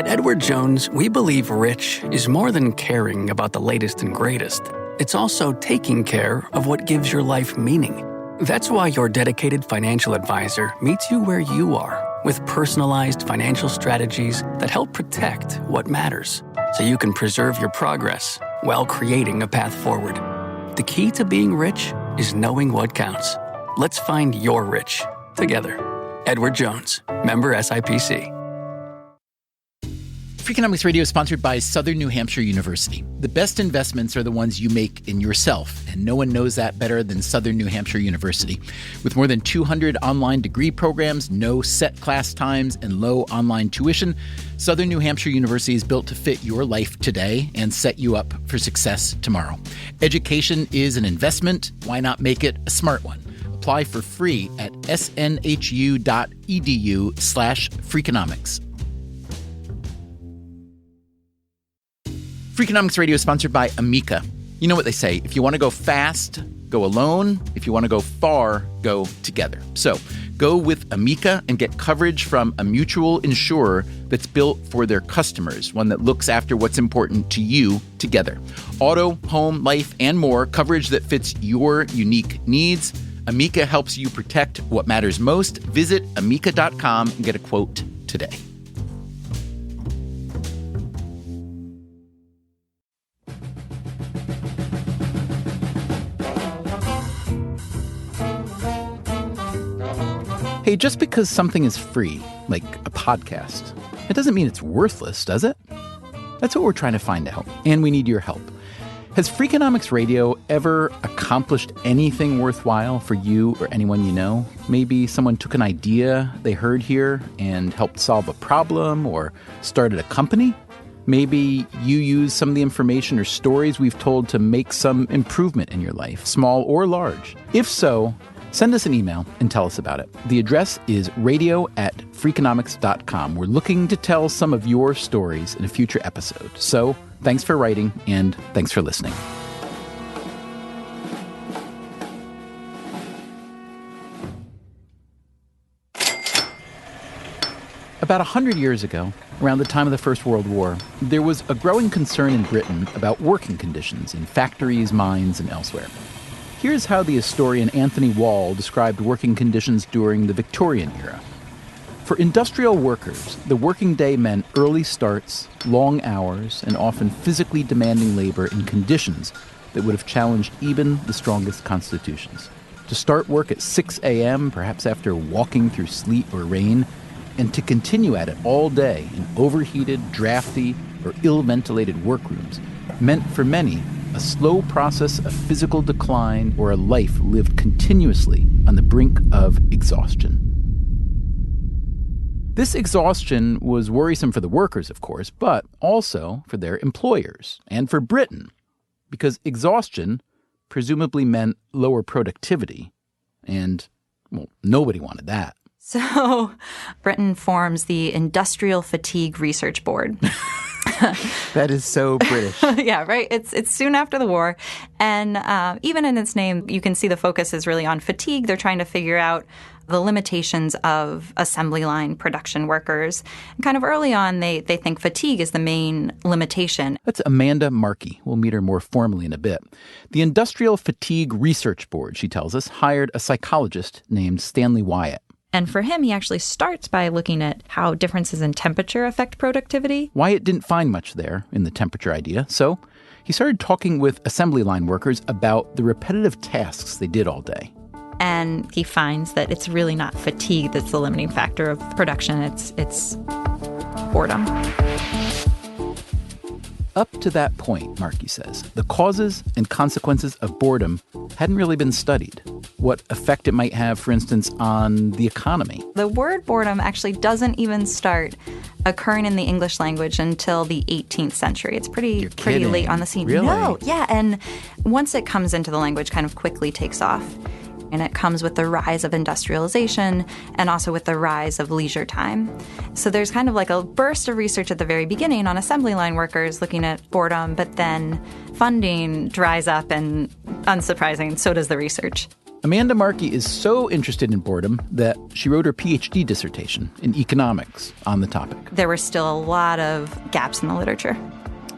At Edward Jones, we believe rich is more than caring about the latest and greatest. It's also taking care of what gives your life meaning. That's why your dedicated financial advisor meets you where you are with personalized financial strategies that help protect what matters so you can preserve your progress while creating a path forward. The key to being rich is knowing what counts. Let's find your rich together. Edward Jones, member SIPC. Freakonomics Radio is sponsored by Southern New Hampshire University. The best investments are the ones you make in yourself, and no one knows that better than Southern New Hampshire University. With more than 200 online degree programs, no set class times, and low online tuition, Southern New Hampshire University is built to fit your life today and set you up for success tomorrow. Education is an investment. Why not make it a smart one? Apply for free at snhu.edu/Freakonomics. Freakonomics Radio is sponsored by Amica. You know what they say, if you want to go fast, go alone. If you want to go far, go together. So go with Amica and get coverage from a mutual insurer that's built for their customers, one that looks after what's important to you together. Auto, home, life, and more, coverage that fits your unique needs. Amica helps you protect what matters most. Visit amica.com and get a quote today. Hey, just because something is free, like a podcast, it doesn't mean it's worthless, does it? That's what we're trying to find out, and we need your help. Has Freakonomics Radio ever accomplished anything worthwhile for you or anyone you know? Maybe someone took an idea they heard here and helped solve a problem or started a company? Maybe you use some of the information or stories we've told to make some improvement in your life, small or large. If so, send us an email and tell us about it. The address is radio@freakonomics.com. We're looking to tell some of your stories in a future episode. So thanks for writing, and thanks for listening. About 100 years ago, around the time of the First World War, there was a growing concern in Britain about working conditions in factories, mines, and elsewhere. Here's how the historian Anthony Wall described working conditions during the Victorian era. For industrial workers, the working day meant early starts, long hours, and often physically demanding labor in conditions that would have challenged even the strongest constitutions. To start work at 6 a.m., perhaps after walking through sleet or rain, and to continue at it all day in overheated, drafty, or ill-ventilated workrooms meant for many a slow process of physical decline or a life lived continuously on the brink of exhaustion. This exhaustion was worrisome for the workers, of course, but also for their employers and for Britain, because exhaustion presumably meant lower productivity, and, well, nobody wanted that. So Britain forms the Industrial Fatigue Research Board. That is so British. Yeah, right? It's soon after the war. And even in its name, you can see the focus is really on fatigue. They're trying to figure out the limitations of assembly line production workers. And kind of early on, they think fatigue is the main limitation. That's Amanda Markey. We'll meet her more formally in a bit. The Industrial Fatigue Research Board, she tells us, hired a psychologist named Stanley Wyatt. And for him, he actually starts by looking at how differences in temperature affect productivity. Wyatt didn't find much there in the temperature idea, so he started talking with assembly line workers about the repetitive tasks they did all day. And he finds that it's really not fatigue that's the limiting factor of production. It's boredom. Up to that point, Markey says, the causes and consequences of boredom hadn't really been studied. What effect it might have, for instance, on the economy. The word boredom actually doesn't even start occurring in the English language until the 18th century. It's pretty late on the scene. Really? No, yeah. And once it comes into the language, kind of quickly takes off. And it comes with the rise of industrialization and also with the rise of leisure time. So there's kind of like a burst of research at the very beginning on assembly line workers looking at boredom, but then funding dries up and, unsurprising, so does the research. Amanda Markey is so interested in boredom that she wrote her PhD dissertation in economics on the topic. There were still a lot of gaps in the literature.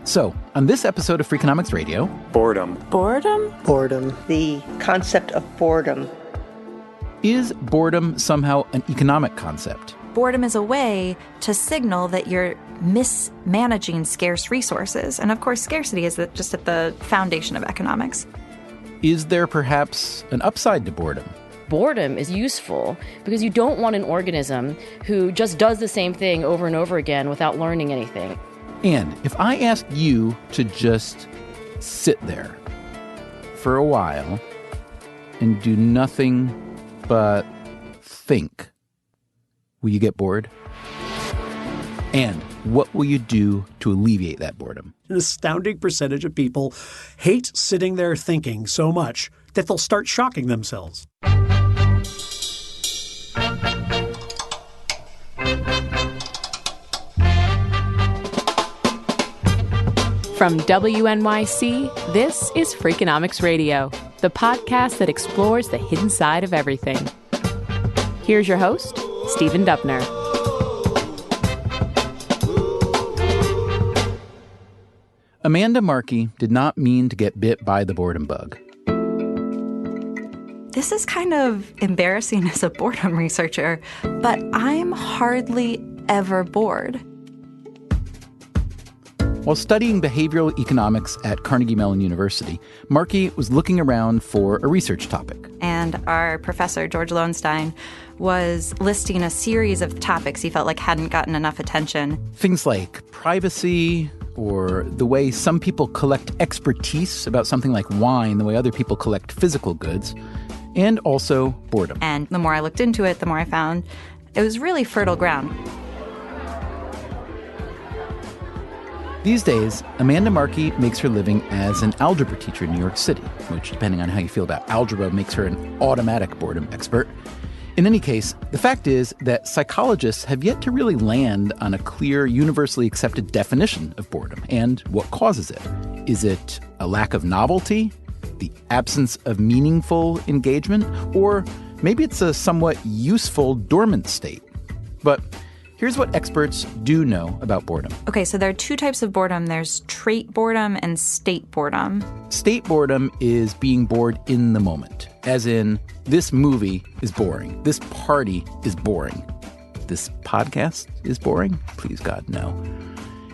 So, on this episode of Freakonomics Radio... Boredom. Boredom? Boredom. The concept of boredom. Is boredom somehow an economic concept? Boredom is a way to signal that you're mismanaging scarce resources. And of course, scarcity is just at the foundation of economics. Is there perhaps an upside to boredom? Boredom is useful because you don't want an organism who just does the same thing over and over again without learning anything. And if I asked you to just sit there for a while and do nothing but think, will you get bored? And what will you do to alleviate that boredom? An astounding percentage of people hate sitting there thinking so much that they'll start shocking themselves. From WNYC, this is Freakonomics Radio, the podcast that explores the hidden side of everything. Here's your host, Stephen Dubner. Amanda Markey did not mean to get bit by the boredom bug. This is kind of embarrassing as a boredom researcher, but I'm hardly ever bored. While studying behavioral economics at Carnegie Mellon University, Markey was looking around for a research topic. And our professor, George Lowenstein, was listing a series of topics he felt like hadn't gotten enough attention. Things like privacy, or the way some people collect expertise about something like wine, the way other people collect physical goods, and also boredom. And the more I looked into it, the more I found it was really fertile ground. These days, Amanda Markey makes her living as an algebra teacher in New York City, which, depending on how you feel about algebra, makes her an automatic boredom expert. In any case, the fact is that psychologists have yet to really land on a clear, universally accepted definition of boredom and what causes it. Is it a lack of novelty, the absence of meaningful engagement, or maybe it's a somewhat useful dormant state? But here's what experts do know about boredom. Okay, so there are two types of boredom. There's trait boredom and state boredom. State boredom is being bored in the moment, as in, this movie is boring. This party is boring. This podcast is boring? Please, God, no.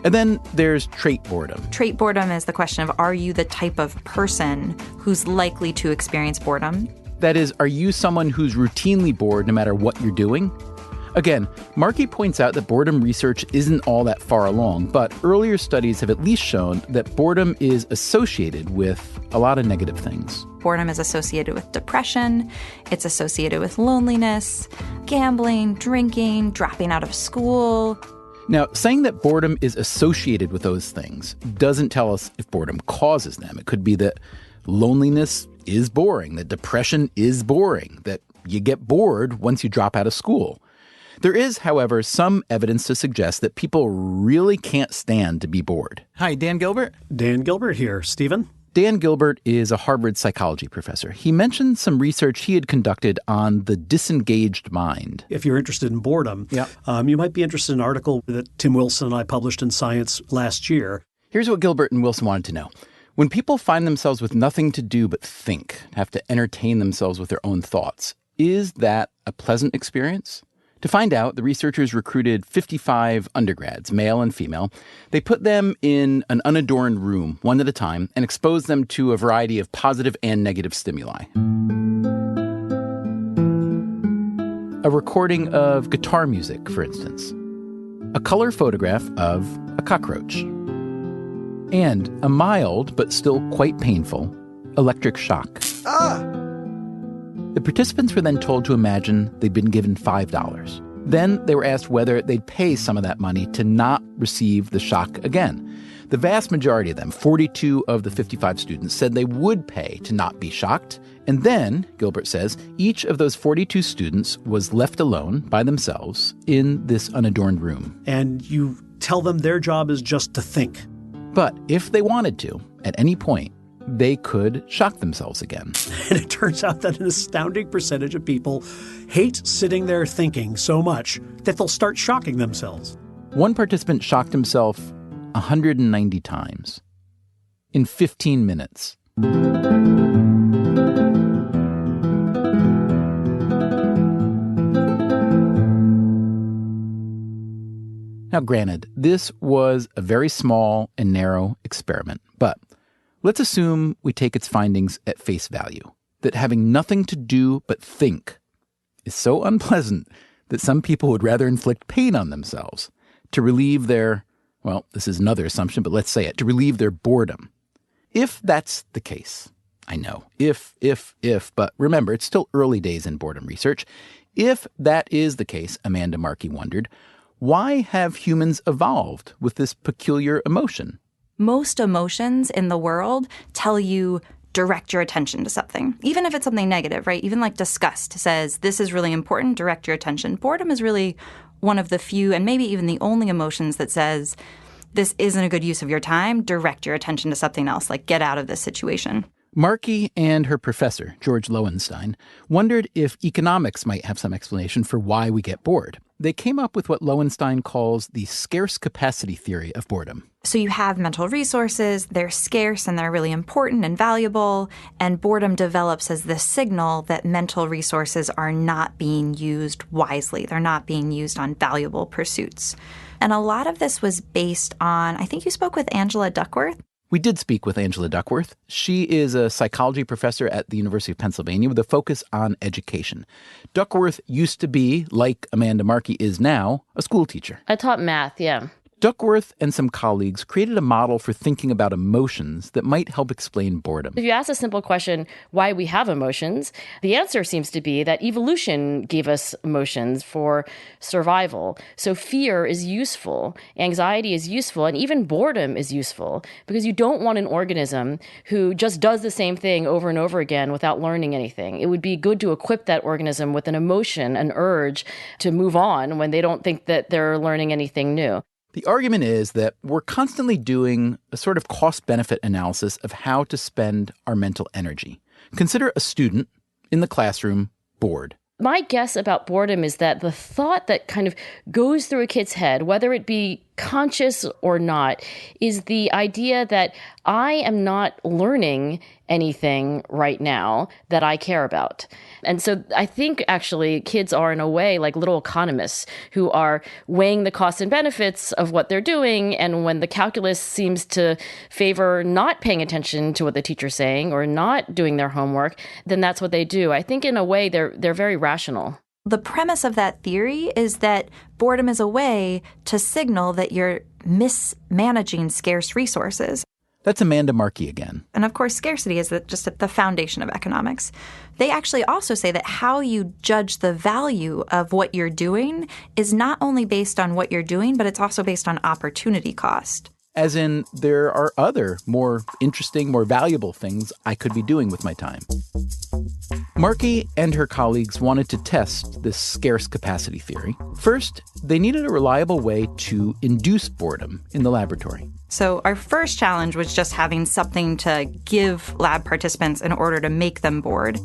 And then there's trait boredom. Trait boredom is the question of, are you the type of person who's likely to experience boredom? That is, are you someone who's routinely bored no matter what you're doing? Again, Markey points out that boredom research isn't all that far along, but earlier studies have at least shown that boredom is associated with a lot of negative things. Boredom is associated with depression, it's associated with loneliness, gambling, drinking, dropping out of school. Now, saying that boredom is associated with those things doesn't tell us if boredom causes them. It could be that loneliness is boring, that depression is boring, that you get bored once you drop out of school. There is, however, some evidence to suggest that people really can't stand to be bored. Hi, Dan Gilbert. Dan Gilbert here. Stephen? Dan Gilbert is a Harvard psychology professor. He mentioned some research he had conducted on the disengaged mind. If you're interested in boredom, you might be interested in an article that Tim Wilson and I published in Science last year. Here's what Gilbert and Wilson wanted to know. When people find themselves with nothing to do but think, have to entertain themselves with their own thoughts, is that a pleasant experience? To find out, the researchers recruited 55 undergrads, male and female. They put them in an unadorned room, one at a time, and exposed them to a variety of positive and negative stimuli. A recording of guitar music, for instance. A color photograph of a cockroach. And a mild, but still quite painful, electric shock. The participants were then told to imagine they'd been given $5. Then they were asked whether they'd pay some of that money to not receive the shock again. The vast majority of them, 42 of the 55 students, said they would pay to not be shocked. And then, Gilbert says, each of those 42 students was left alone by themselves in this unadorned room. And you tell them their job is just to think. But if they wanted to, at any point, they could shock themselves again. And it turns out that an astounding percentage of people hate sitting there thinking so much that they'll start shocking themselves. One participant shocked himself 190 times in 15 minutes. Now, granted, this was a very small and narrow experiment, but let's assume we take its findings at face value, that having nothing to do but think is so unpleasant that some people would rather inflict pain on themselves to relieve their, well, this is another assumption, but let's say it, to relieve their boredom. If that's the case, I know, if, but remember, it's still early days in boredom research. If that is the case, Amanda Markey wondered, why have humans evolved with this peculiar emotion? Most emotions in the world tell you direct your attention to something, even if it's something negative, right? Even like disgust says, this is really important, direct your attention. Boredom is really one of the few and maybe even the only emotions that says, this isn't a good use of your time, direct your attention to something else, like get out of this situation. Markey and her professor, George Lowenstein, wondered if economics might have some explanation for why we get bored. They came up with what Lowenstein calls the scarce capacity theory of boredom. So you have mental resources, they're scarce and they're really important and valuable, and boredom develops as the signal that mental resources are not being used wisely. They're not being used on valuable pursuits. And a lot of this was based on, I think you spoke with Angela Duckworth. We did speak with Angela Duckworth. She is a psychology professor at the University of Pennsylvania with a focus on education. Duckworth used to be, like Amanda Markey is now, a school teacher. I taught math, yeah. Duckworth and some colleagues created a model for thinking about emotions that might help explain boredom. If you ask a simple question, why we have emotions, the answer seems to be that evolution gave us emotions for survival. So fear is useful, anxiety is useful, and even boredom is useful because you don't want an organism who just does the same thing over and over again without learning anything. It would be good to equip that organism with an emotion, an urge to move on when they don't think that they're learning anything new. The argument is that we're constantly doing a sort of cost-benefit analysis of how to spend our mental energy. Consider a student in the classroom bored. My guess about boredom is that the thought that kind of goes through a kid's head, whether it be conscious or not, is the idea that I am not learning anything right now that I care about. And so I think actually kids are in a way like little economists who are weighing the costs and benefits of what they're doing. And when the calculus seems to favor not paying attention to what the teacher's saying or not doing their homework, then that's what they do. I think in a way they're very rational. The premise of that theory is that boredom is a way to signal that you're mismanaging scarce resources. That's Amanda Markey again. And of course, scarcity is just at the foundation of economics. They actually also say that how you judge the value of what you're doing is not only based on what you're doing, but it's also based on opportunity cost. As in, there are other more interesting, more valuable things I could be doing with my time. Markey and her colleagues wanted to test this scarce capacity theory. First, they needed a reliable way to induce boredom in the laboratory. So our first challenge was just having something to give lab participants in order to make them bored.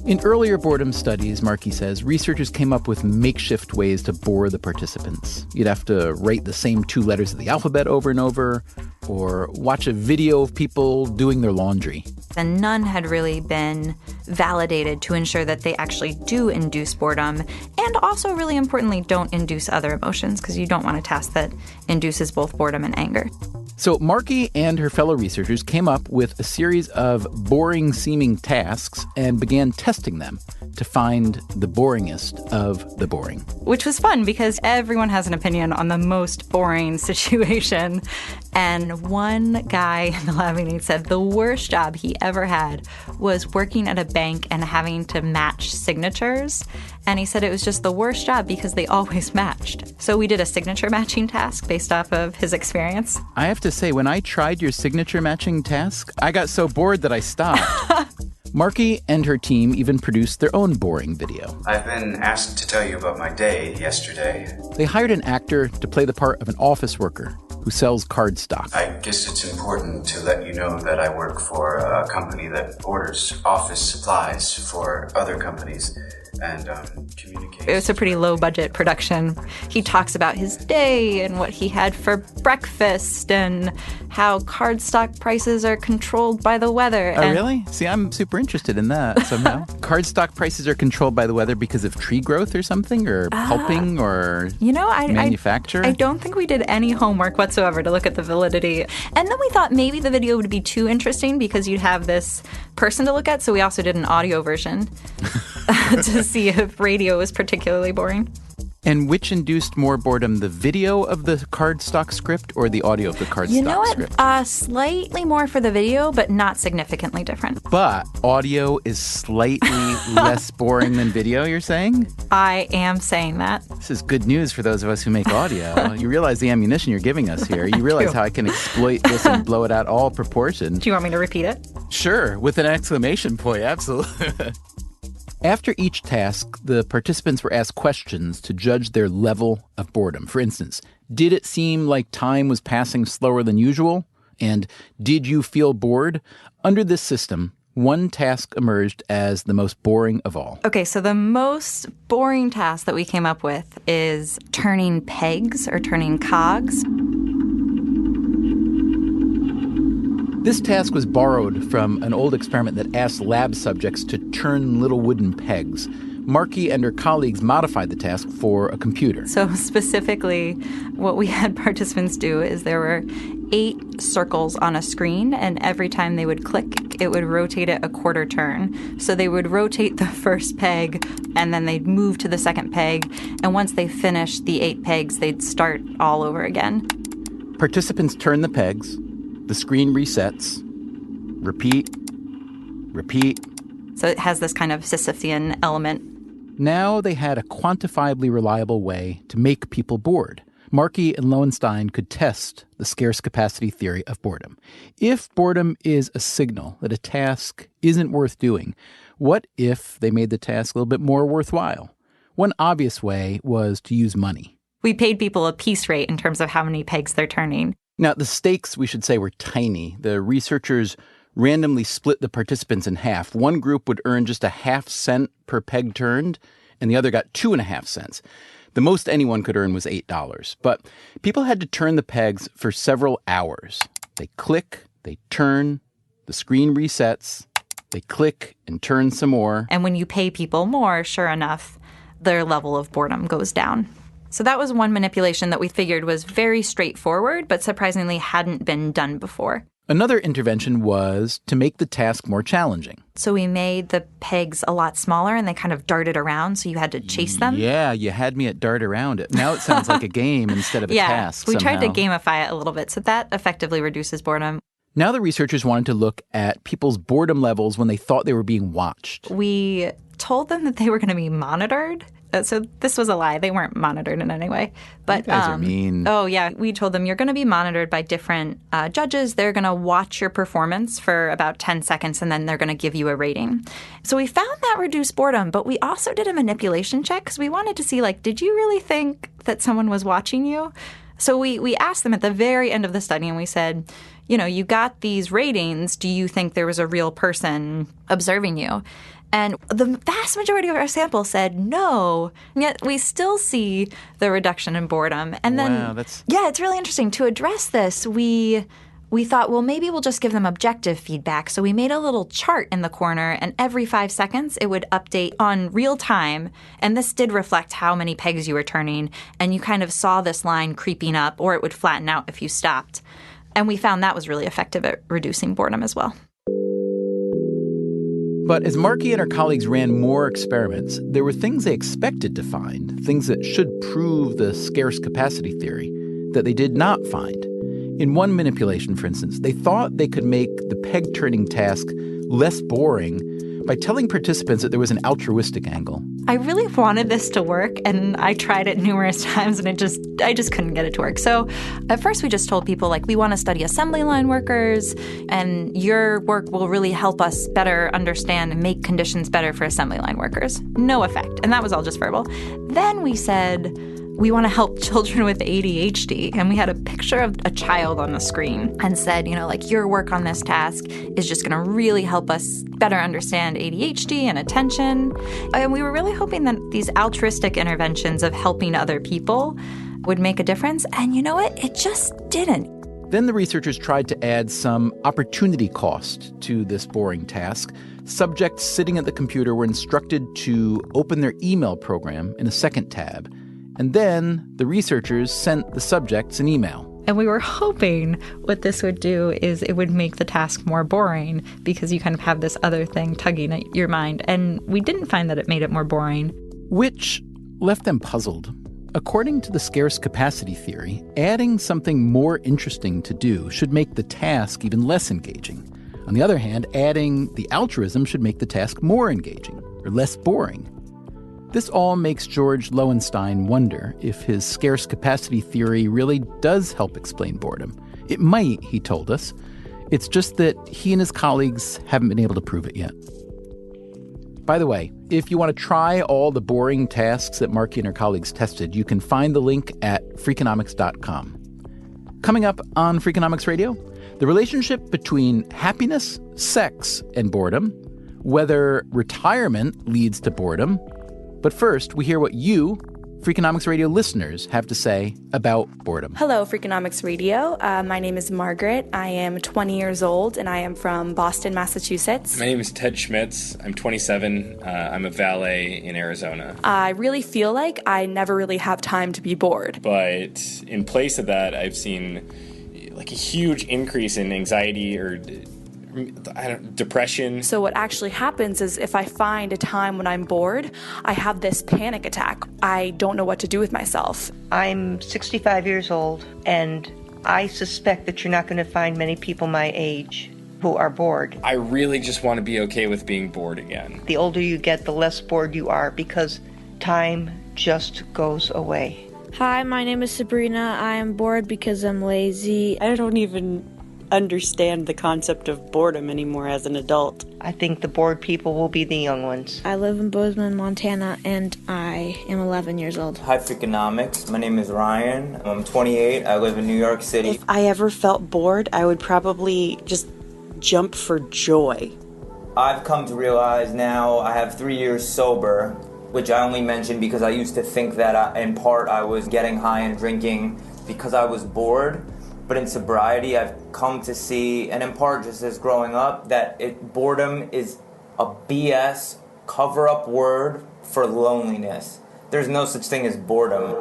In earlier boredom studies, Markey says, researchers came up with makeshift ways to bore the participants. You'd have to write the same 2 letters of the alphabet over and over, or watch a video of people doing their laundry. And none had really been validated to ensure that they actually do induce boredom, and also, really importantly, don't induce other emotions, because you don't want a task that induces both boredom and anger. So Markey and her fellow researchers came up with a series of boring-seeming tasks and began testing them to find the boringest of the boring. Which was fun because everyone has an opinion on the most boring situation. And one guy in the lab meeting said the worst job he ever had was working at a bank and having to match signatures. And he said it was just the worst job because they always matched. So we did a signature matching task based off of his experience. I have to say, when I tried your signature matching task, I got so bored that I stopped. Markey and her team even produced their own boring video. I've been asked to tell you about my day yesterday. They hired an actor to play the part of an office worker who sells cardstock. I guess it's important to let you know that I work for a company that orders office supplies for other companies and communicates. It was a pretty low-budget production. He talks about his day and what he had for breakfast and how cardstock prices are controlled by the weather. Oh, really? See, I'm super interested in that somehow. Cardstock prices are controlled by the weather because of tree growth or something, or pulping, or manufacture? I don't think we did any homework whatsoever to look at the validity. And then we thought maybe the video would be too interesting because you'd have this person to look at, so we also did an audio version to see if radio was particularly boring. And which induced more boredom, the video of the cardstock script or the audio of the cardstock script? You know what? Slightly more for the video, but not significantly different. But audio is slightly less boring than video, you're saying? I am saying that. This is good news for those of us who make audio. You realize the ammunition you're giving us here. You realize how I can exploit this and blow it out all proportion. Do you want me to repeat it? Sure, with an exclamation point, absolutely. After each task, the participants were asked questions to judge their level of boredom. For instance, did it seem like time was passing slower than usual? And did you feel bored? Under this system, one task emerged as the most boring of all. Okay, so the most boring task that we came up with is turning pegs or turning cogs. This task was borrowed from an old experiment that asked lab subjects to turn little wooden pegs. Markey and her colleagues modified the task for a computer. So specifically, what we had participants do is there were 8 circles on a screen, and every time they would click, it would rotate it a quarter turn. So they would rotate the first peg, and then they'd move to the second peg, and once they finished the 8 pegs, they'd start all over again. Participants turn the pegs. The screen resets, repeat. So it has this kind of Sisyphean element. Now they had a quantifiably reliable way to make people bored. Markey and Lowenstein could test the scarce capacity theory of boredom. If boredom is a signal that a task isn't worth doing, what if they made the task a little bit more worthwhile? One obvious way was to use money. We paid people a piece rate in terms of how many pegs they're turning. Now, the stakes, we should say, were tiny. The researchers randomly split the participants in half. One group would earn just a half cent per peg turned, and the other got 2.5 cents. The most anyone could earn was $8. But people had to turn the pegs for several hours. They click, they turn, the screen resets, they click and turn some more. And when you pay people more, sure enough, their level of boredom goes down. So that was one manipulation that we figured was very straightforward, but surprisingly hadn't been done before. Another intervention was to make the task more challenging. So we made the pegs a lot smaller, and they kind of darted around, so you had to chase them. Yeah, you had me at dart around it. Now it sounds like a game instead of a task we somehow. tried to gamify it a little bit, so that effectively reduces boredom. Now the researchers wanted to look at people's boredom levels when they thought they were being watched. We told them that they were going to be monitored. So this was a lie. They weren't monitored in any way. But you guys are mean. Oh, yeah. We told them you're going to be monitored by different judges. They're going to watch your performance for about 10 seconds, and then they're going to give you a rating. So we found that reduced boredom, but we also did a manipulation check because we wanted to see, did you really think that someone was watching you? So we asked them at the very end of the study, and we said, you got these ratings. Do you think there was a real person observing you? And the vast majority of our sample said no, and yet we still see the reduction in boredom. And then, yeah, it's really interesting. To address this, we thought, well, maybe we'll just give them objective feedback. So we made a little chart in the corner, and every 5 seconds it would update on real time. And this did reflect how many pegs you were turning, and you kind of saw this line creeping up, or it would flatten out if you stopped. And we found that was really effective at reducing boredom as well. But as Markey and her colleagues ran more experiments, there were things they expected to find, things that should prove the scarce capacity theory, that they did not find. In one manipulation, for instance, they thought they could make the peg-turning task less boring by telling participants that there was an altruistic angle. I really wanted this to work, and I tried it numerous times, and I just couldn't get it to work. So at first we just told people, we want to study assembly line workers, and your work will really help us better understand and make conditions better for assembly line workers. No effect. And that was all just verbal. Then we said, we want to help children with ADHD. And we had a picture of a child on the screen and said, your work on this task is just going to really help us better understand ADHD and attention. And we were really hoping that these altruistic interventions of helping other people would make a difference. And you know what? It just didn't. Then the researchers tried to add some opportunity cost to this boring task. Subjects sitting at the computer were instructed to open their email program in a second tab. And then the researchers sent the subjects an email. And we were hoping what this would do is it would make the task more boring because you kind of have this other thing tugging at your mind. And we didn't find that it made it more boring. Which left them puzzled. According to the scarce capacity theory, adding something more interesting to do should make the task even less engaging. On the other hand, adding the altruism should make the task more engaging or less boring. This all makes George Lowenstein wonder if his scarce capacity theory really does help explain boredom. It might, he told us. It's just that he and his colleagues haven't been able to prove it yet. By the way, if you want to try all the boring tasks that Marky and her colleagues tested, you can find the link at Freakonomics.com. Coming up on Freakonomics Radio, the relationship between happiness, sex, and boredom, whether retirement leads to boredom. But first, we hear what you, Freakonomics Radio listeners, have to say about boredom. Hello, Freakonomics Radio. My name is Margaret. I am 20 years old, and I am from Boston, Massachusetts. My name is Ted Schmitz. I'm 27. I'm a valet in Arizona. I really feel like I never really have time to be bored. But in place of that, I've seen a huge increase in anxiety or depression. So what actually happens is if I find a time when I'm bored, I have this panic attack. I don't know what to do with myself. I'm 65 years old, and I suspect that you're not going to find many people my age who are bored. I really just want to be okay with being bored again. The older you get, the less bored you are because time just goes away. Hi, my name is Sabrina. I am bored because I'm lazy. I don't even understand the concept of boredom anymore as an adult. I think the bored people will be the young ones. I live in Bozeman, Montana, and I am 11 years old. Hi, Freakonomics. My name is Ryan. I'm 28. I live in New York City. If I ever felt bored, I would probably just jump for joy. I've come to realize now I have 3 years sober, which I only mention because I used to think that in part I was getting high and drinking because I was bored. But in sobriety, I've come to see, and in part just as growing up, that boredom is a BS cover-up word for loneliness. There's no such thing as boredom.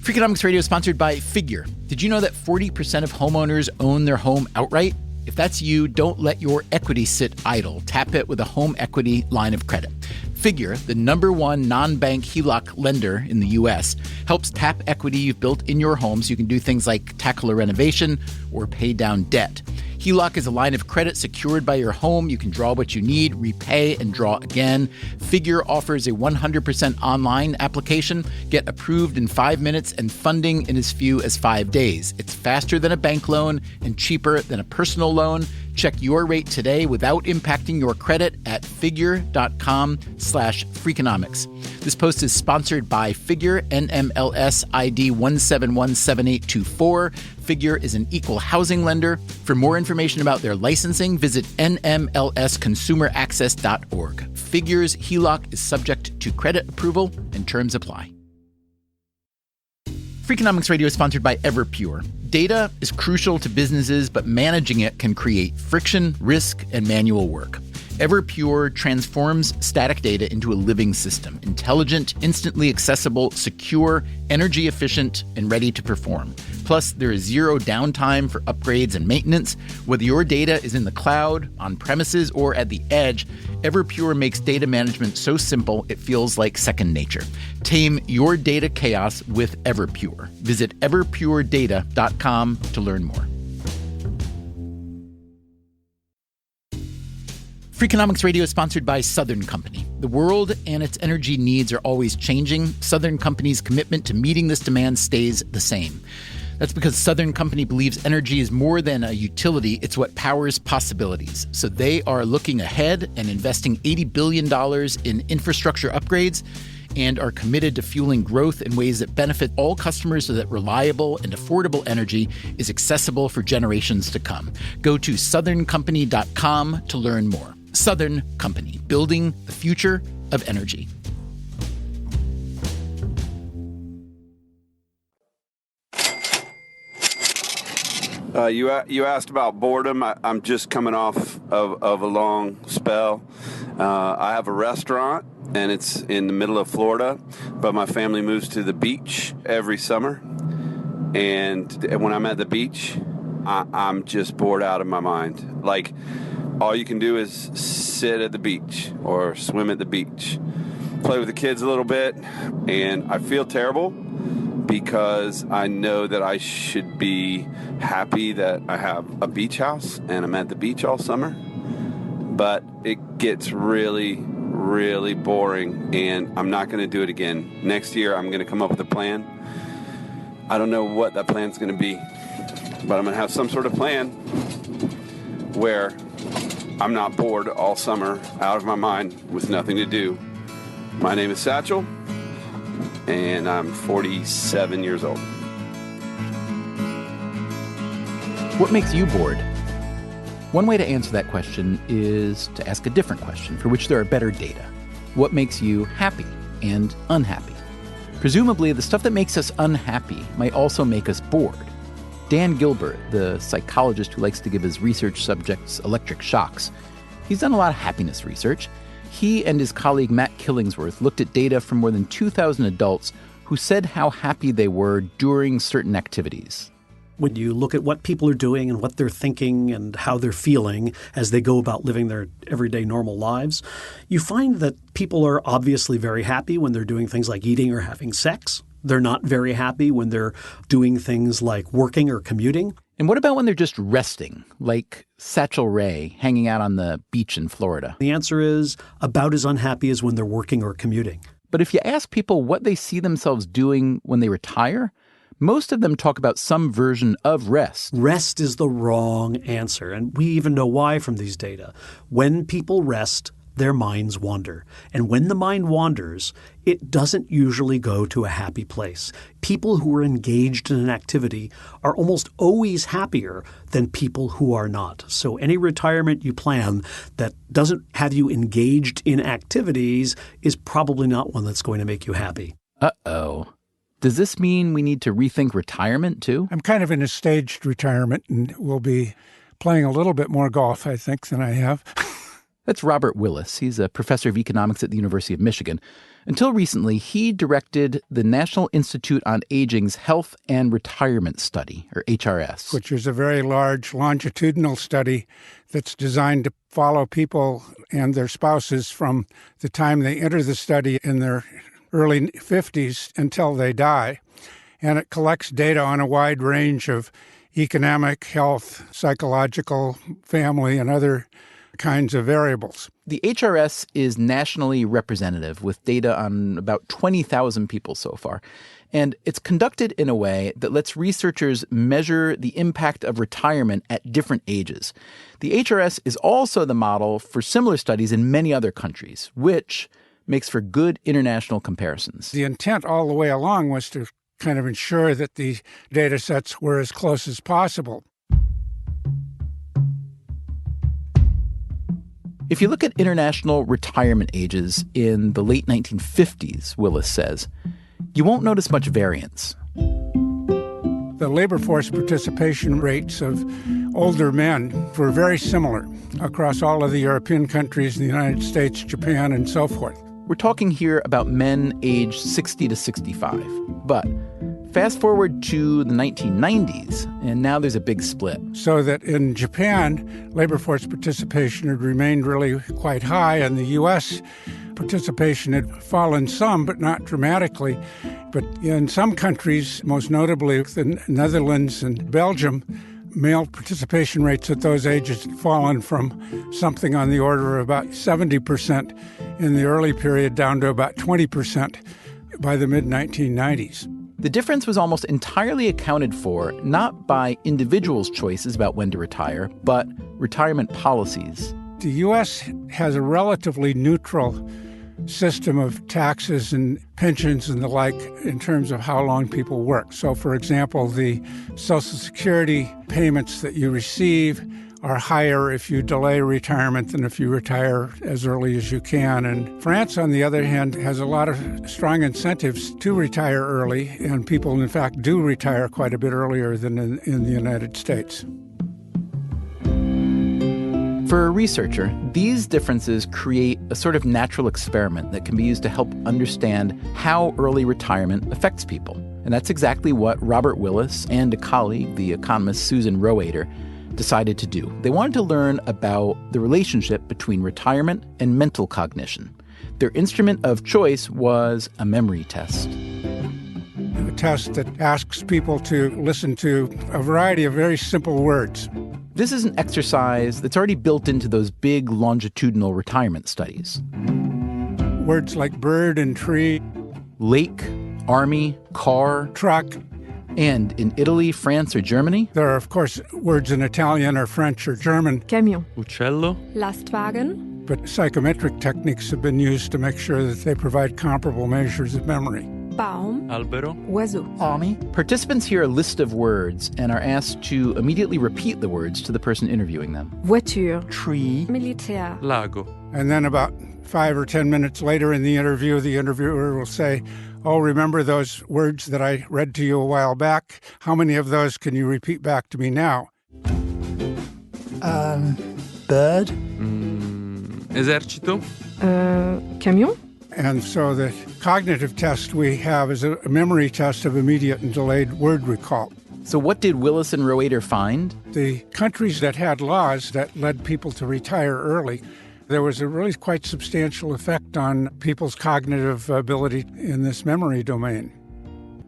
Freakonomics Radio is sponsored by Figure. Did you know that 40% of homeowners own their home outright? If that's you, don't let your equity sit idle. Tap it with a home equity line of credit. Figure, the #1 non-bank HELOC lender in the U.S., helps tap equity you've built in your home so you can do things like tackle a renovation or pay down debt. HELOC is a line of credit secured by your home. You can draw what you need, repay, and draw again. Figure offers a 100% online application. Get approved in 5 minutes and funding in as few as 5 days. It's faster than a bank loan and cheaper than a personal loan. Check your rate today without impacting your credit at figure.com/Freakonomics. This post is sponsored by Figure, NMLS ID 1717824. Figure is an equal housing lender. For more information about their licensing, visit nmlsconsumeraccess.org. Figure's HELOC is subject to credit approval and terms apply. Freakonomics Radio is sponsored by Everpure. Data is crucial to businesses, but managing it can create friction, risk, and manual work. Everpure transforms static data into a living system, intelligent, instantly accessible, secure, energy efficient, and ready to perform. Plus, there is zero downtime for upgrades and maintenance. Whether your data is in the cloud, on premises, or at the edge, Everpure makes data management so simple it feels like second nature. Tame your data chaos with Everpure. Visit everpuredata.com to learn more. Freakonomics Radio is sponsored by Southern Company. The world and its energy needs are always changing. Southern Company's commitment to meeting this demand stays the same. That's because Southern Company believes energy is more than a utility, it's what powers possibilities. So they are looking ahead and investing $80 billion in infrastructure upgrades and are committed to fueling growth in ways that benefit all customers so that reliable and affordable energy is accessible for generations to come. Go to southerncompany.com to learn more. Southern Company, building the future of energy. You asked about boredom. I'm just coming off of a long spell. I have a restaurant, and it's in the middle of Florida, but my family moves to the beach every summer. And when I'm at the beach, I'm just bored out of my mind. Like, all you can do is sit at the beach or swim at the beach, play with the kids a little bit, and I feel terrible because I know that I should be happy that I have a beach house and I'm at the beach all summer. But it gets really, really boring, and I'm not going to do it again. Next year, I'm going to come up with a plan. I don't know what that plan's going to be, but I'm going to have some sort of plan where I'm not bored all summer, out of my mind, with nothing to do. My name is Satchel, and I'm 47 years old. What makes you bored? One way to answer that question is to ask a different question, for which there are better data. What makes you happy and unhappy? Presumably, the stuff that makes us unhappy might also make us bored. Dan Gilbert, the psychologist who likes to give his research subjects electric shocks, he's done a lot of happiness research. He and his colleague Matt Killingsworth looked at data from more than 2,000 adults who said how happy they were during certain activities. When you look at what people are doing and what they're thinking and how they're feeling as they go about living their everyday normal lives, you find that people are obviously very happy when they're doing things like eating or having sex. They're not very happy when they're doing things like working or commuting. And what about when they're just resting, like Satchel Ray hanging out on the beach in Florida? The answer is about as unhappy as when they're working or commuting. But if you ask people what they see themselves doing when they retire, most of them talk about some version of rest. Rest is the wrong answer, and we even know why from these data. When people rest, their minds wander. And when the mind wanders, it doesn't usually go to a happy place. People who are engaged in an activity are almost always happier than people who are not. So any retirement you plan that doesn't have you engaged in activities is probably not one that's going to make you happy. Uh-oh. Does this mean we need to rethink retirement, too? I'm kind of in a staged retirement and will be playing a little bit more golf, I think, than I have. That's Robert Willis. He's a professor of economics at the University of Michigan. Until recently, he directed the National Institute on Aging's Health and Retirement Study, or HRS. Which is a very large longitudinal study that's designed to follow people and their spouses from the time they enter the study in their early 50s until they die. And it collects data on a wide range of economic, health, psychological, family, and other kinds of variables. The HRS is nationally representative with data on about 20,000 people so far. And it's conducted in a way that lets researchers measure the impact of retirement at different ages. The HRS is also the model for similar studies in many other countries, which makes for good international comparisons. The intent all the way along was to kind of ensure that the data sets were as close as possible. If you look at international retirement ages in the late 1950s, Willis says, you won't notice much variance. The labor force participation rates of older men were very similar across all of the European countries, the United States, Japan, and so forth. We're talking here about men aged 60 to 65. But fast forward to the 1990s, and now there's a big split. So that in Japan, labor force participation had remained really quite high. In the U.S., participation had fallen some, but not dramatically. But in some countries, most notably the Netherlands and Belgium, male participation rates at those ages had fallen from something on the order of about 70% in the early period down to about 20% by the mid-1990s. The difference was almost entirely accounted for not by individuals' choices about when to retire, but retirement policies. The U.S. has a relatively neutral system of taxes and pensions and the like in terms of how long people work. So, for example, the Social Security payments that you receive are higher if you delay retirement than if you retire as early as you can. And France, on the other hand, has a lot of strong incentives to retire early, and people, in fact, do retire quite a bit earlier than in the United States. For a researcher, these differences create a sort of natural experiment that can be used to help understand how early retirement affects people. And that's exactly what Robert Willis and a colleague, the economist Susan Roeder, decided to do. They wanted to learn about the relationship between retirement and mental cognition. Their instrument of choice was a memory test. A test that asks people to listen to a variety of very simple words. This is an exercise that's already built into those big longitudinal retirement studies. Words like bird and tree, lake, army, car, truck. And in Italy, France, or Germany? There are, of course, words in Italian or French or German. Camion. Uccello. Lastwagen. But psychometric techniques have been used to make sure that they provide comparable measures of memory. Baum. Albero. Oiseau. Army. Participants hear a list of words and are asked to immediately repeat the words to the person interviewing them. Voiture. Tree. Militaire. Lago. And then about 5 or 10 minutes later in the interview, the interviewer will say, "Oh, remember those words that I read to you a while back? How many of those can you repeat back to me now?" Bird. Esercito. Camion. And so the cognitive test we have is a memory test of immediate and delayed word recall. So what did Willis and Roeder find? The countries that had laws that led people to retire early, there was a really quite substantial effect on people's cognitive ability in this memory domain.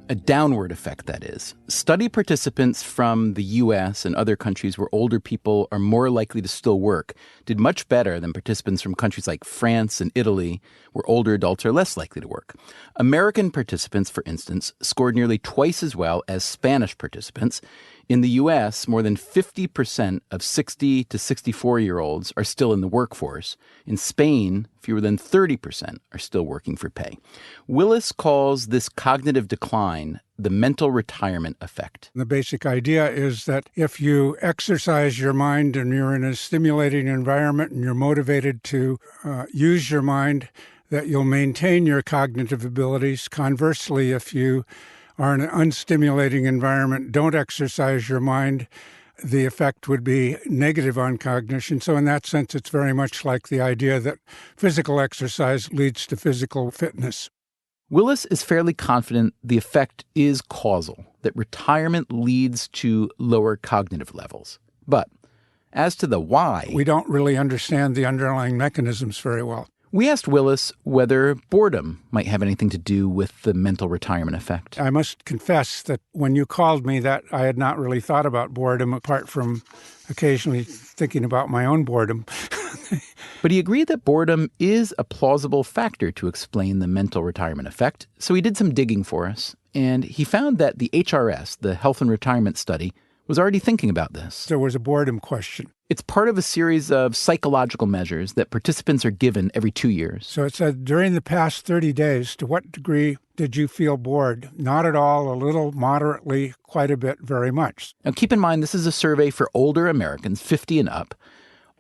A downward effect, that is. Study participants from the U.S. and other countries where older people are more likely to still work did much better than participants from countries like France and Italy, where older adults are less likely to work. American participants, for instance, scored nearly twice as well as Spanish participants. In the U.S., more than 50% of 60 to 64-year-olds are still in the workforce. In Spain, fewer than 30% are still working for pay. Willis calls this cognitive decline the mental retirement effect. The basic idea is that if you exercise your mind and you're in a stimulating environment and you're motivated to use your mind, that you'll maintain your cognitive abilities. Conversely, if you are in an unstimulating environment, don't exercise your mind, the effect would be negative on cognition. So in that sense, it's very much like the idea that physical exercise leads to physical fitness. Willis is fairly confident the effect is causal, that retirement leads to lower cognitive levels. But as to the why, we don't really understand the underlying mechanisms very well. We asked Willis whether boredom might have anything to do with the mental retirement effect. I must confess that when you called me, that I had not really thought about boredom, apart from occasionally thinking about my own boredom. But he agreed that boredom is a plausible factor to explain the mental retirement effect, so he did some digging for us, and he found that the HRS, the Health and Retirement Study, was already thinking about this. There was a boredom question. It's part of a series of psychological measures that participants are given every 2 years. So it said, during the past 30 days, to what degree did you feel bored? Not at all, a little, moderately, quite a bit, very much. Now keep in mind, this is a survey for older Americans, 50 and up.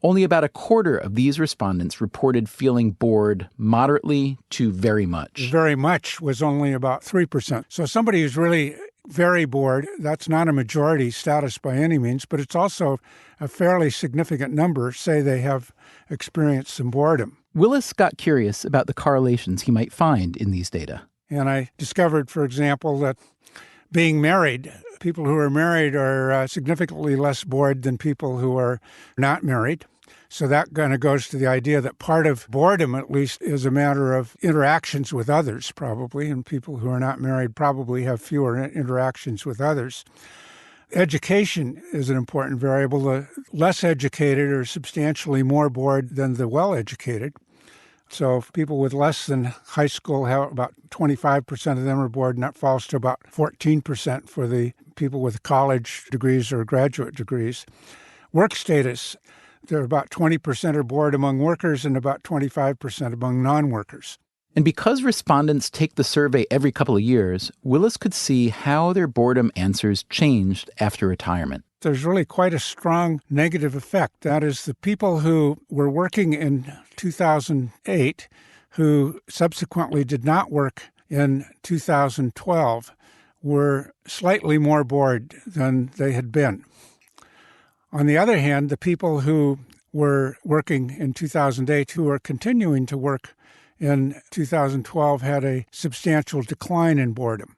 Only about a quarter of these respondents reported feeling bored moderately to very much. Very much was only about 3%. So somebody who's really very bored, that's not a majority status by any means, but it's also a fairly significant number say they have experienced some boredom. Willis got curious about the correlations he might find in these data. And I discovered, for example, that being married, people who are married are significantly less bored than people who are not married. So that kind of goes to the idea that part of boredom, at least, is a matter of interactions with others, probably, and people who are not married probably have fewer interactions with others. Education is an important variable. The less educated are substantially more bored than the well-educated. So if people with less than high school have about 25% of them are bored, and that falls to about 14% for the people with college degrees or graduate degrees. Work status, there are about 20% are bored among workers and about 25% among non-workers. And because respondents take the survey every couple of years, Willis could see how their boredom answers changed after retirement. There's really quite a strong negative effect. That is, the people who were working in 2008, who subsequently did not work in 2012, were slightly more bored than they had been. On the other hand, the people who were working in 2008, who are continuing to work in 2012, had a substantial decline in boredom.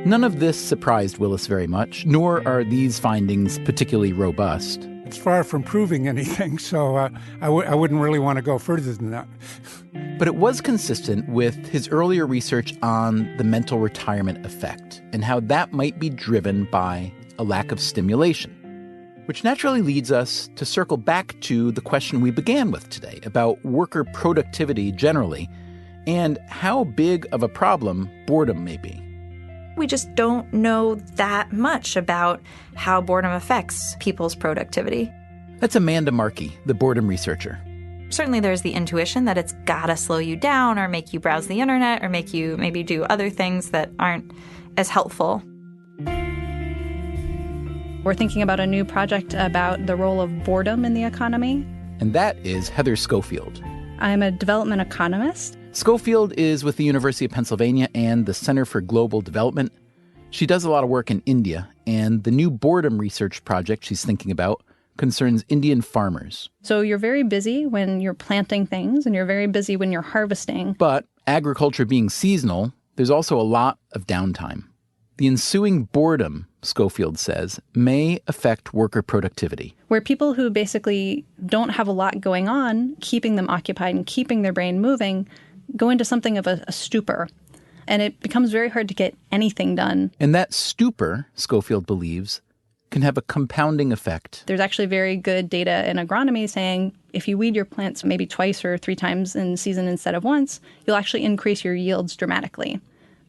None of this surprised Willis very much, nor are these findings particularly robust. It's far from proving anything, so I wouldn't really want to go further than that. But it was consistent with his earlier research on the mental retirement effect and how that might be driven by a lack of stimulation. Which naturally leads us to circle back to the question we began with today about worker productivity generally and how big of a problem boredom may be. We just don't know that much about how boredom affects people's productivity. That's Amanda Markey, the boredom researcher. Certainly there's the intuition that it's gotta slow you down or make you browse the internet or make you maybe do other things that aren't as helpful. We're thinking about a new project about the role of boredom in the economy. And that is Heather Schofield. I'm a development economist. Schofield is with the University of Pennsylvania and the Center for Global Development. She does a lot of work in India, and the new boredom research project she's thinking about concerns Indian farmers. So you're very busy when you're planting things, and you're very busy when you're harvesting. But agriculture being seasonal, there's also a lot of downtime. The ensuing boredom, Schofield says, may affect worker productivity. Where people who basically don't have a lot going on, keeping them occupied and keeping their brain moving, go into something of a stupor. And it becomes very hard to get anything done. And that stupor, Schofield believes, can have a compounding effect. There's actually very good data in agronomy saying if you weed your plants maybe twice or 3 times in the season instead of once, you'll actually increase your yields dramatically.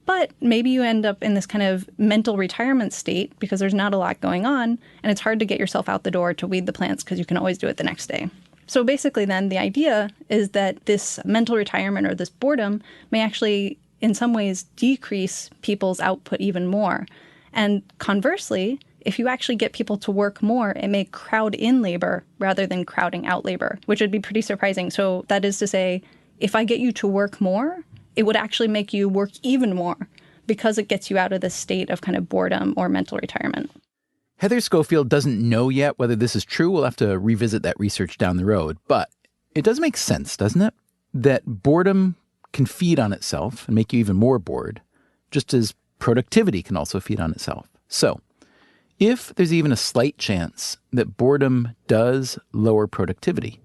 But maybe you end up in this kind of mental retirement state because there's not a lot going on, and it's hard to get yourself out the door to weed the plants because you can always do it the next day. So basically then the idea is that this mental retirement or this boredom may actually in some ways decrease people's output even more. And conversely, if you actually get people to work more, it may crowd in labor rather than crowding out labor, which would be pretty surprising. So that is to say, if I get you to work more, it would actually make you work even more because it gets you out of this state of kind of boredom or mental retirement. Heather Schofield doesn't know yet whether this is true. We'll have to revisit that research down the road. But it does make sense, doesn't it? That boredom can feed on itself and make you even more bored, just as productivity can also feed on itself. So, if there's even a slight chance that boredom does lower productivity,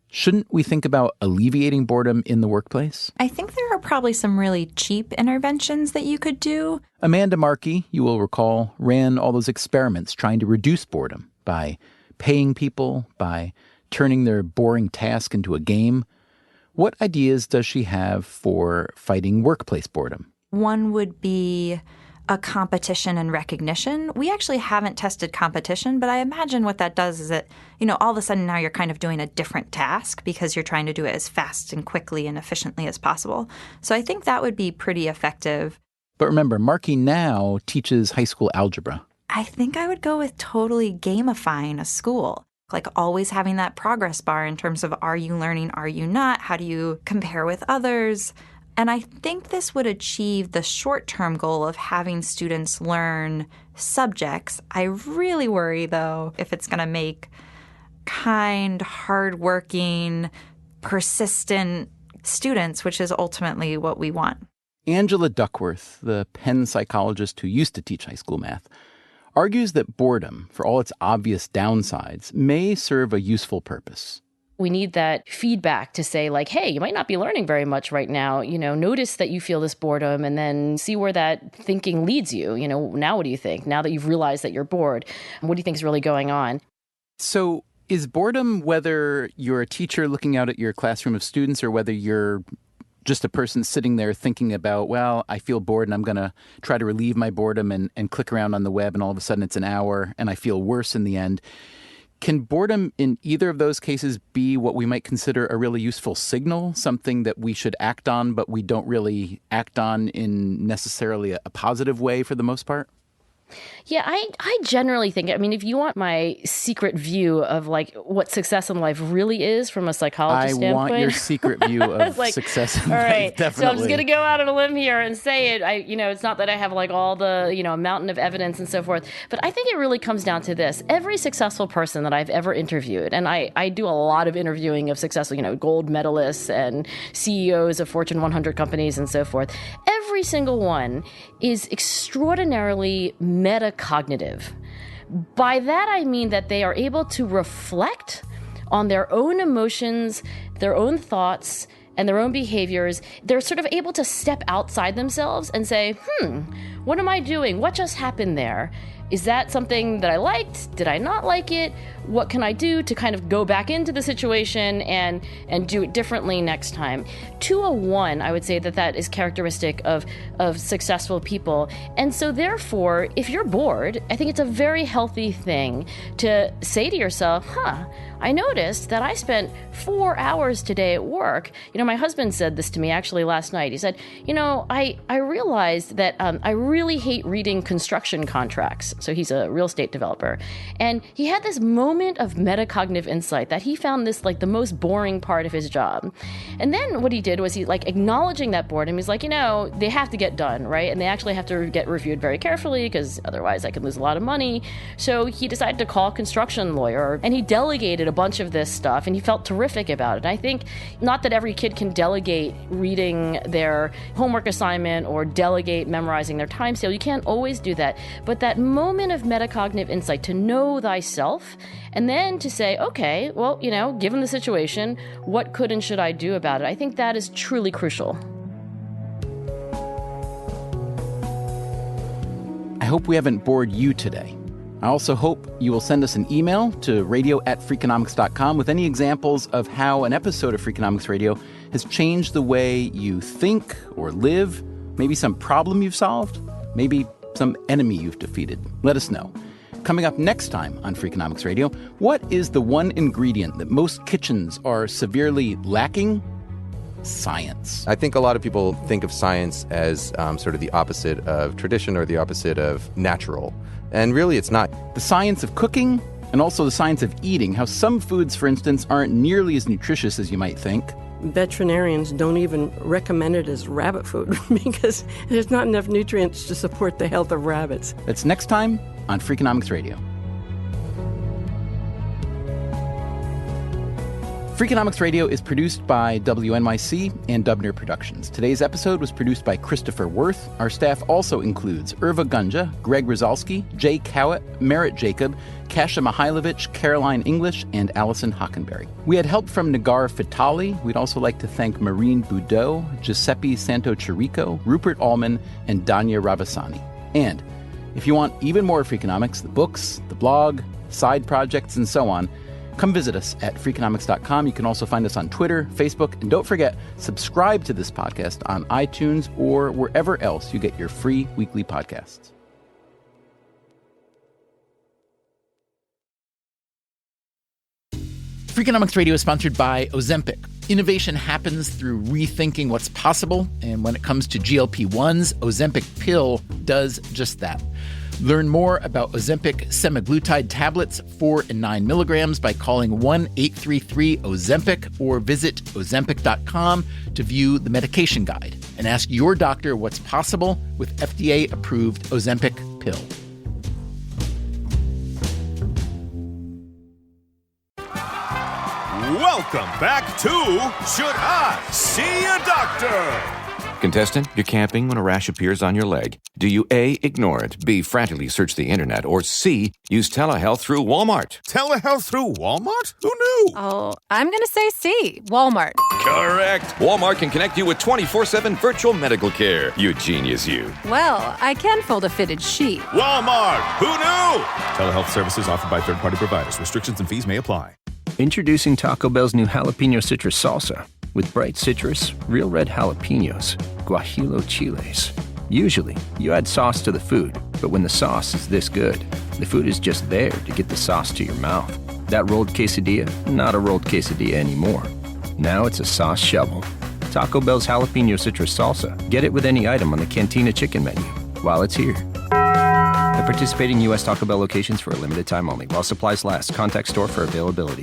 shouldn't we think about alleviating boredom in the workplace? I think there are probably some really cheap interventions that you could do. Amanda Markey, you will recall, ran all those experiments trying to reduce boredom by paying people, by turning their boring task into a game. What ideas does she have for fighting workplace boredom? One would be a competition and recognition. We actually haven't tested competition, but I imagine what that does is that, all of a sudden now you're kind of doing a different task because you're trying to do it as fast and quickly and efficiently as possible. So I think that would be pretty effective. But remember, Markey now teaches high school algebra. I think I would go with totally gamifying a school. Like always having that progress bar in terms of are you learning, are you not? How do you compare with others? And I think this would achieve the short-term goal of having students learn subjects. I really worry, though, if it's going to make kind, hardworking, persistent students, which is ultimately what we want. Angela Duckworth, the Penn psychologist who used to teach high school math, argues that boredom, for all its obvious downsides, may serve a useful purpose. We need that feedback to say like, hey, you might not be learning very much right now. Notice that you feel this boredom and then see where that thinking leads you. Now what do you think? Now that you've realized that you're bored, what do you think is really going on? So Is boredom, whether you're a teacher looking out at your classroom of students or whether you're just a person sitting there thinking about, well, I feel bored and I'm going to try to relieve my boredom and click around on the web, and all of a sudden it's an hour and I feel worse in the end. Can boredom in either of those cases be what we might consider a really useful signal, something that we should act on, but we don't really act on in necessarily a positive way for the most part? Yeah, I generally think, I mean, if you want my secret view of like what success in life really is from a psychologist standpoint. I want your secret view of like, success in all life, right, definitely. So I'm just going to go out on a limb here and say it. It's not that I have like all the, mountain of evidence and so forth, but I think it really comes down to this. Every successful person that I've ever interviewed, and I do a lot of interviewing of successful, gold medalists and CEOs of Fortune 100 companies and so forth, every single one is extraordinarily metacognitive. By that, I mean that they are able to reflect on their own emotions, their own thoughts, and their own behaviors. They're sort of able to step outside themselves and say, what am I doing? What just happened there? Is that something that I liked? Did I not like it? What can I do to kind of go back into the situation and do it differently next time? 201, I would say that is characteristic of successful people. And so therefore, if you're bored, I think it's a very healthy thing to say to yourself, I noticed that I spent 4 hours today at work. My husband said this to me actually last night. He said, I realized that I really hate reading construction contracts. So he's a real estate developer. And he had this moment of metacognitive insight that he found this like the most boring part of his job. And then what he did was he like acknowledging that boredom. He's like, they have to get done, right? And they actually have to get reviewed very carefully because otherwise I could lose a lot of money. So he decided to call a construction lawyer and he delegated a bunch of this stuff and he felt terrific about it. I think not that every kid can delegate reading their homework assignment or delegate memorizing their time scale. You can't always do that. But that moment of metacognitive insight to know thyself and then to say, okay, well, given the situation, what could and should I do about it? I think that is truly crucial. I hope we haven't bored you today. I also hope you will send us an email to radio@freakonomics.com with any examples of how an episode of Freakonomics Radio has changed the way you think or live, maybe some problem you've solved, maybe some enemy you've defeated. Let us know. Coming up next time on Freakonomics Radio, what is the one ingredient that most kitchens are severely lacking? Science. I think a lot of people think of science as sort of the opposite of tradition or the opposite of natural. And really, it's not. The science of cooking and also the science of eating, how some foods, for instance, aren't nearly as nutritious as you might think. Veterinarians don't even recommend it as rabbit food because there's not enough nutrients to support the health of rabbits. That's next time on Freakonomics Radio. Freakonomics Radio is produced by WNYC and Dubner Productions. Today's episode was produced by Christopher Worth. Our staff also includes Irva Gunja, Greg Rozalski, Jay Cowett, Merritt Jacob, Kasia Mihailovich, Caroline English, and Allison Hockenberry. We had help from Nagar Fatali. We'd also like to thank Maureen Boudreau, Giuseppe Santochirico, Rupert Allman, and Danya Ravasani. And if you want even more Freakonomics, the books, the blog, side projects, and so on, come visit us at Freakonomics.com. You can also find us on Twitter, Facebook, and don't forget, subscribe to this podcast on iTunes or wherever else you get your free weekly podcasts. Freakonomics Radio is sponsored by Ozempic. Innovation happens through rethinking what's possible, and when it comes to GLP-1s, Ozempic Pill does just that. Learn more about Ozempic semaglutide tablets, 4 and 9 milligrams, by calling 1-833-OZEMPIC or visit Ozempic.com to view the medication guide and ask your doctor what's possible with FDA-approved Ozempic Pill. Welcome back to Should I See a Doctor? Contestant, you're camping when a rash appears on your leg. Do you A, ignore it, B, frantically search the internet, or C, use telehealth through Walmart? Telehealth through Walmart? Who knew? Oh, I'm going to say C, Walmart. Correct. Walmart can connect you with 24/7 virtual medical care. You genius, you. Well, I can fold a fitted sheet. Walmart! Who knew? Telehealth services offered by third-party providers. Restrictions and fees may apply. Introducing Taco Bell's new jalapeno citrus salsa. With bright citrus, real red jalapenos, guajillo chiles. Usually, you add sauce to the food, but when the sauce is this good, the food is just there to get the sauce to your mouth. That rolled quesadilla, not a rolled quesadilla anymore. Now it's a sauce shovel. Taco Bell's jalapeno citrus salsa. Get it with any item on the Cantina chicken menu while it's here. At participating U.S. Taco Bell locations for a limited time only. While supplies last, contact store for availability.